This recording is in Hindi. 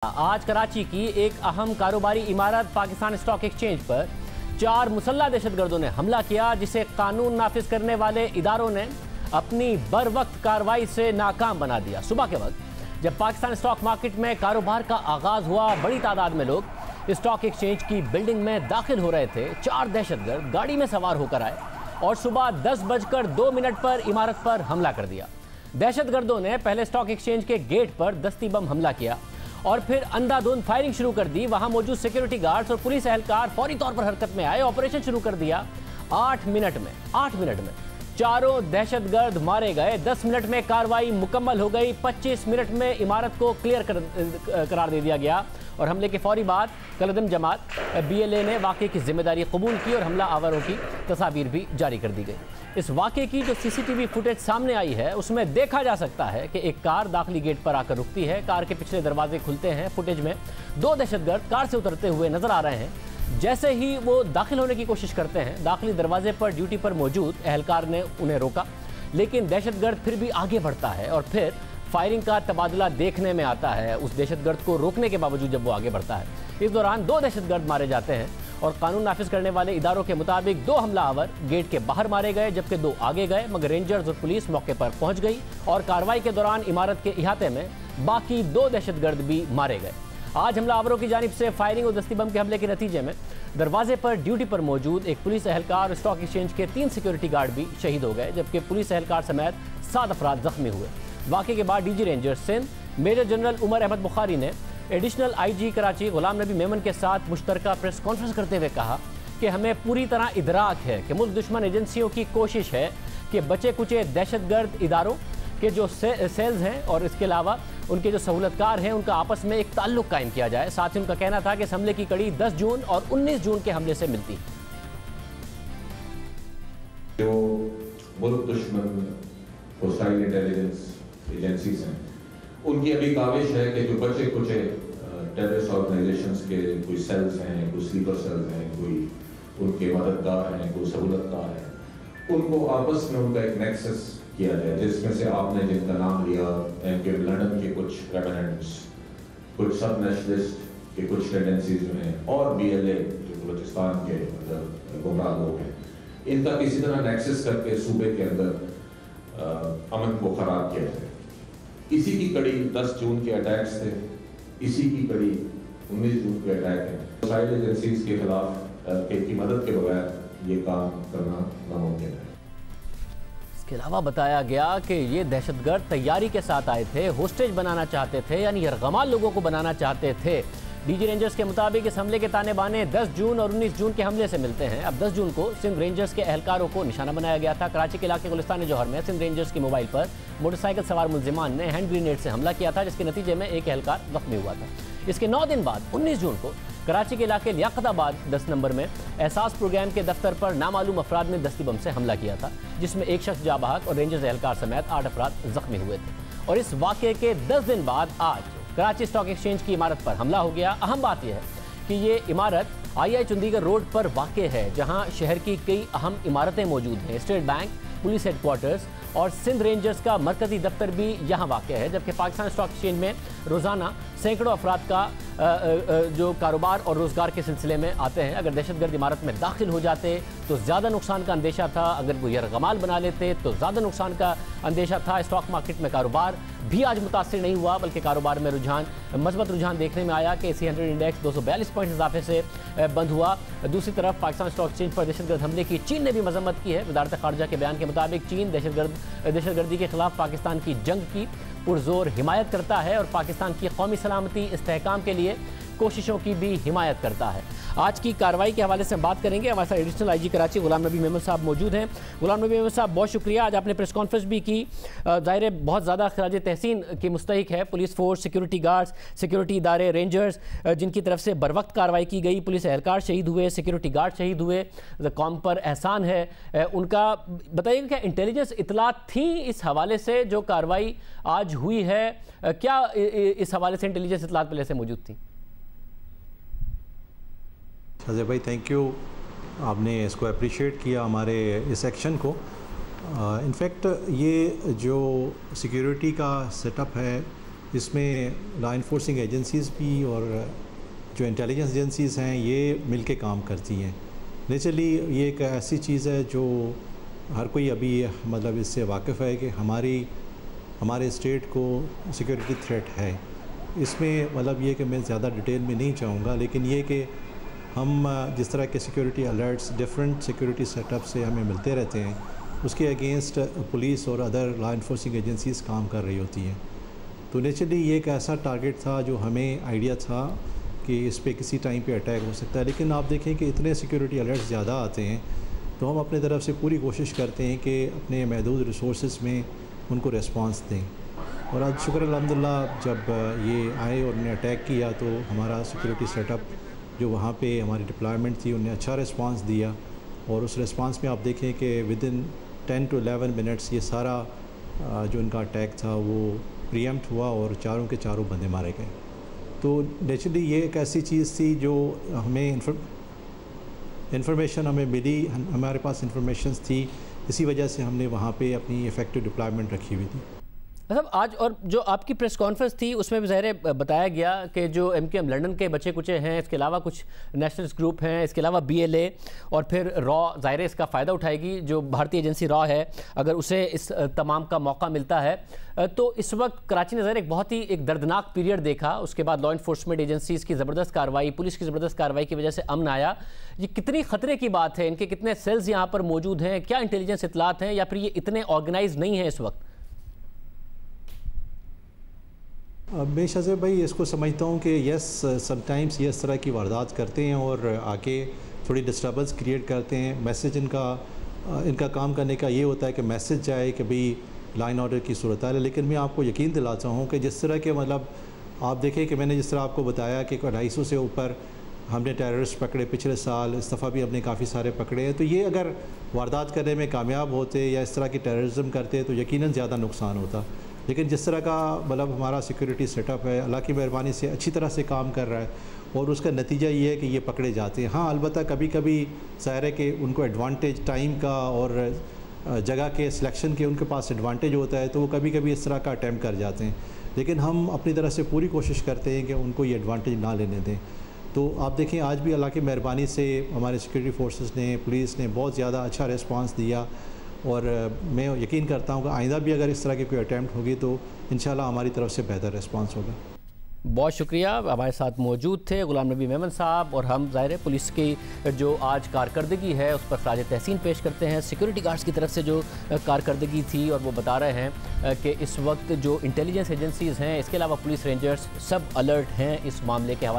आज कराची की एक अहम कारोबारी इमारत पाकिस्तान स्टॉक एक्सचेंज पर 4 मुसल्लह दहशतगर्दों ने हमला किया, जिसे कानून नाफिज करने वाले इदारों ने अपनी बर वक्त कार्रवाई से नाकाम बना दिया। सुबह के वक्त जब पाकिस्तान स्टॉक मार्केट में कारोबार का आगाज हुआ, बड़ी तादाद में लोग स्टॉक एक्सचेंज की बिल्डिंग में दाखिल हो रहे थे। 4 दहशतगर्द गाड़ी में सवार होकर आए और सुबह 10:02 पर इमारत पर हमला कर दिया। दहशतगर्दों ने पहले स्टॉक एक्सचेंज के गेट पर दस्ती बम हमला किया और फिर अंधाधुंध फायरिंग शुरू कर दी। वहां मौजूद सिक्योरिटी गार्ड्स और पुलिस एहलकार फौरी तौर पर हरकत में आए, ऑपरेशन शुरू कर दिया। 8 मिनट में चारों दहशतगर्द मारे गए। 10 मिनट में कार्रवाई मुकम्मल हो गई। 25 मिनट में इमारत को क्लियर करार दे दिया गया और हमले के फौरी बाद कलदम जमात BLA ने वाक़े की जिम्मेदारी कबूल की और हमला आवरों की तस्वीर भी जारी कर दी गई। इस वाक़े की जो CCTV फुटेज सामने आई है, उसमें देखा जा सकता है कि एक कार दाखिली गेट पर आकर रुकती है। कार के पिछले दरवाजे खुलते हैं। फुटेज में 2 दहशतगर्द कार से उतरते हुए नजर आ रहे हैं। जैसे ही वो दाखिल होने की कोशिश करते हैं, दाखिली दरवाजे पर ड्यूटी पर मौजूद एहलकार ने उन्हें रोका, लेकिन दहशतगर्द फिर भी आगे बढ़ता है और फिर फायरिंग का तबादला देखने में आता है। उस दहशतगर्द को रोकने के बावजूद जब वो आगे बढ़ता है, इस दौरान 2 दहशतगर्द मारे जाते हैं और कानून नाफिज करने वाले इदारों के मुताबिक 2 हमलावर गेट के बाहर मारे गए, जबकि 2 आगे गए। मगर रेंजर्स और पुलिस मौके पर पहुंच गई और कार्रवाई के दौरान इमारत के इहाते में बाकी 2 दहशतगर्द भी मारे गए। आज हमलावरों की जानिब से फायरिंग और दस्ती बम के हमले के नतीजे में दरवाजे पर ड्यूटी पर मौजूद एक पुलिस एहलकार और स्टॉक एक्सचेंज के 3 सिक्योरिटी गार्ड भी शहीद हो गए, जबकि पुलिस एहलकार समेत 7 अफराद जख्मी हुए। वाक़े के बाद DG Rangers Sindh major general Umar Ahmad Bukhari ने एडिशनल IG कराची गुलाम नबी मेमन के साथ मुश्तरका प्रेस कॉन्फ्रेंस करते हुए कहा कि हमें पूरी तरह इदराक है कि मुल्क दुश्मन एजेंसियों की कोशिश है कि बचे कुचे दहशतगर्द इदारों के जो सेल्स हैं और इसके अलावा उनके जो सहूलतकार हैं, उनका आपस में एक ताल्लुक कायम किया जाए। साथ ही उनका कहना था कि इस हमले की कड़ी 10 जून और 19 जून के हमले से मिलती है। जो मुल्क दुश्मन होस्टाइल इंटेलिजेंस एजेंसीज हैं, उनकी अभी काविश है कि जो बचे कुचे टेररिस्ट ऑर्गेनाइजेशंस के कोई सेल्स हैं, कोई स्लीपर सेल्स हैं, कोई उनके मददगार हैं, कोई सहूलतकार हैं, उनको आपस में उनका एक नेक्सस किया जाए, जिसमें से आपने जिनका नाम लिया, MK लंदन के कुछ रेवेनेंट्स, कुछ सब नेशनलिस्ट के कुछ टेंडेंसीज में, और BLA जो बलूचिस्तान के अंदर गुमराह लोग हैं, इनका किसी तरह नेक्सस करके सूबे के अंदर अमन को खराब किया जाए। इसी की कड़ी 10 जून के अटैक्स थे, इसी की कड़ी 19 जून के अटैक है। होस्टाइल एजेंसीज के खिलाफ की मदद के बगैर ये काम करना नामुमकिन है। इसके अलावा बताया गया कि ये दहशतगर्द तैयारी के साथ आए थे, होस्टेज बनाना चाहते थे, यानी यरगमाल लोगों को बनाना चाहते थे। DG रेंजर्स के मुताबिक इस हमले के ताने बाने 10 जून और 19 जून के हमले से मिलते हैं। अब 10 जून को सिंध रेंजर्स के एहलकारों को निशाना बनाया गया था। कराची के इलाके गुलिस्तान जौहर में सिंध रेंजर्स के मोबाइल पर मोटरसाइकिल सवार मुलजिमान ने हैंड ग्रेनेड से हमला किया था, जिसके नतीजे में एक एहलकार जख्मी हुआ था। इसके 9 दिन बाद 19 जून को कराची के इलाके लियाकताबाद 10 नंबर में एहसास प्रोग्राम के दफ्तर पर नामालूम अफराद ने दस्ती बम से हमला किया था, जिसमें एक शख्स जाँ बहक और रेंजर्स एहलकार समेत 8 अफराद जख्मी हुए थे। और इस वाक़े के 10 दिन बाद आज कराची स्टॉक एक्सचेंज की इमारत पर हमला हो गया। अहम बात यह है कि ये इमारत II चंडीगढ़ रोड पर वाक़ है, जहां शहर की कई अहम इमारतें मौजूद हैं। स्टेट बैंक, पुलिस हेडक्वार्टर्स और सिंध रेंजर्स का मरकजी दफ्तर भी यहाँ वाक़ है, जबकि पाकिस्तान स्टॉक एक्सचेंज में रोज़ाना सैकड़ों अफराद का जो कारोबार और रोज़गार के सिलसिले में आते हैं। अगर दहशतगर्द इमारत में दाखिल हो जाते तो ज़्यादा नुकसान का अंदेशा था, अगर वो यरगमाल बना लेते तो ज़्यादा नुकसान का अंदेशा था। स्टॉक मार्केट में कारोबार भी आज मुतासर नहीं हुआ, बल्कि कारोबार में मजबूत रुझान देखने में आया कि AC100 इंडेक्स 242 पॉइंट इजाफे से बंद हुआ। दूसरी तरफ पाकिस्तान स्टॉक एक्सचेंज पर दहशतगर्द हमले की चीन ने भी मजम्मत की है। वजारत खारजा के बयान के मुताबिक चीन दहशतगर्दी के खिलाफ पाकिस्तान की जंग की पुरजोर हिमायत करता है और पाकिस्तान की कौमी सलामती इस्तेहकाम के लिए कोशिशों की भी हिमायत करता है। आज की कार्रवाई के हवाले से बात करेंगे। हमारे साथ एडिशनल IG कराची गुलाम नबी मेमन साहब मौजूद हैं। गुलाम नबी मेमन साहब, बहुत शुक्रिया। आज आपने प्रेस कॉन्फ्रेंस भी की। ज़ाहिर है बहुत ज़्यादा खराज तहसीन की मुस्तहिक है police force, security guards, security इदारे, रेंजर्स, जिनकी तरफ से बर वक्त कार्रवाई की गई। पुलिस एहलकार शहीद हुए, सिक्योरिटी गार्ड शहीद हुए, कौम पर एहसान है उनका। बताइएगा क्या इंटेलिजेंस इतलात थी इस हवाले से जो कार्रवाई आज हुई है? क्या इस हवाले से इंटेलिजेंस इतलात पहले से मौजूद थी? अजय भाई, थैंक यू, आपने इसको अप्रिशिएट किया हमारे इस एक्शन को। इनफैक्ट ये जो सिक्योरिटी का सेटअप है इसमें लॉ इन्फोर्सिंग एजेंसीज़ भी और जो इंटेलिजेंस एजेंसीज़ हैं ये मिल के काम करती हैं। नेचुरली ये एक ऐसी चीज़ है जो हर कोई अभी मतलब इससे वाकिफ़ है कि हमारे स्टेट को सिक्योरिटी थ्रेट है। इसमें मतलब ये कि मैं ज़्यादा डिटेल में नहीं चाहूँगा, लेकिन ये कि हम जिस तरह के security alerts different security setup से हमें मिलते रहते हैं, उसके अगेंस्ट पुलिस और अदर लॉ इन्फोर्सिंग एजेंसीज़ काम कर रही होती हैं। तो नेचुरली ये एक ऐसा टारगेट था जो हमें आइडिया था कि इस पे किसी टाइम पे अटैक हो सकता है, लेकिन आप देखें कि इतने सिक्योरिटी अलर्ट्स ज़्यादा आते हैं तो हम अपने तरफ से पूरी कोशिश करते हैं कि अपने महदूद रिसोर्सेज में उनको रिस्पांस दें। और आज शुक्र अल्हम्दुलिल्लाह जब ये आए और उन्हें अटैक किया तो हमारा सिक्योरिटी सेटअप जो वहाँ पे हमारी डिप्लॉयमेंट थी उन्हें अच्छा रिस्पांस दिया, और उस रिस्पांस में आप देखें कि विदिन 10 to 11 मिनट्स ये सारा जो इनका अटैक था वो प्रीएम्प्ट हुआ और चारों के चारों बंदे मारे गए। तो नेचुरली ये एक ऐसी चीज़ थी जो हमें इंफॉर्मेशन हमें मिली, हमारे पास इंफॉर्मेशन थी, इसी वजह से हमने वहाँ पे अपनी इफ़ेक्टिव डिप्लॉयमेंट रखी हुई थी। मतलब आज और जो आपकी प्रेस कॉन्फ्रेंस थी उसमें भी ज़ाहिर बताया गया कि जो MKM लंदन के बचे कुचे हैं, इसके अलावा कुछ नेशनलिस्ट ग्रुप हैं, इसके अलावा BLA और फिर रॉ ज़ाहिर इसका फ़ायदा उठाएगी, जो भारतीय एजेंसी रॉ है, अगर उसे इस तमाम का मौका मिलता है। तो इस वक्त कराची ने ज़ाहिर एक बहुत ही एक दर्दनाक पीरियड देखा, उसके बाद लॉ इन्फोर्समेंट एजेंसीज़ की ज़बरदस्त कार्रवाई, पुलिस की ज़बरदस्त कार्रवाई की वजह से अमन आया। ये कितनी ख़तरे की बात है, इनके कितने सेल्स यहाँ पर मौजूद हैं, क्या इंटेलिजेंस इतलात हैं, या फिर ये इतने ऑर्गेनाइज नहीं हैं इस वक्त? मैं शाज़ भाई इसको समझता हूँ कि यस समटाइम्स ये इस तरह की वारदात करते हैं और आके थोड़ी डिस्टर्बेंस क्रिएट करते हैं। मैसेज इनका काम करने का ये होता है कि मैसेज जाए कि भाई लाइन ऑर्डर की सूरत है। लेकिन मैं आपको यकीन दिलाता हूँ कि जिस तरह के मतलब आप देखें कि मैंने जिस तरह आपको बताया कि 250 से ऊपर हमने टेररिस्ट पकड़े पिछले साल, इस दफ़ा भी हमने काफ़ी सारे पकड़े हैं। तो ये अगर वारदात करने में कामयाब होते या इस तरह की टेररिज्म करते तो यकीनन ज़्यादा नुकसान होता। लेकिन जिस तरह का मतलब हमारा सिक्योरिटी सेटअप है, अल्लाह की मेहरबानी से अच्छी तरह से काम कर रहा है और उसका नतीजा ये है कि ये पकड़े जाते हैं। हाँ, अलबत्ता कभी कभी ज़ाहिर है कि उनको एडवांटेज टाइम का और जगह के सिलेक्शन के उनके पास एडवांटेज होता है, तो वो कभी कभी इस तरह का अटैम्प्ट कर जाते हैं। लेकिन हम अपनी तरह से पूरी कोशिश करते हैं कि उनको ये एडवांटेज ना लेने दें। तो आप देखें आज भी अल्लाह की मेहरबानी से हमारे सिक्योरिटी फोर्सेस ने, पुलिस ने बहुत ज़्यादा अच्छा रिस्पांस दिया, और मैं यकीन करता हूँ कि आइंदा भी अगर इस तरह की कोई अटैम्प्ट होगी तो इंशाल्लाह हमारी तरफ से बेहतर रिस्पांस होगा। बहुत शुक्रिया, हमारे साथ मौजूद थे गुलाम नबी मेमन साहब, और हम ज़ाहिर पुलिस की जो आज कारकर्दगी है उस पर खराज तहसीन पेश करते हैं। सिक्योरिटी गार्ड्स की तरफ से जो कारकर्दगी थी, और वो बता रहे हैं कि इस वक्त जो इंटेलिजेंस एजेंसीज़ हैं, इसके अलावा पुलिस रेंजर्स सब अलर्ट हैं इस मामले के हवाले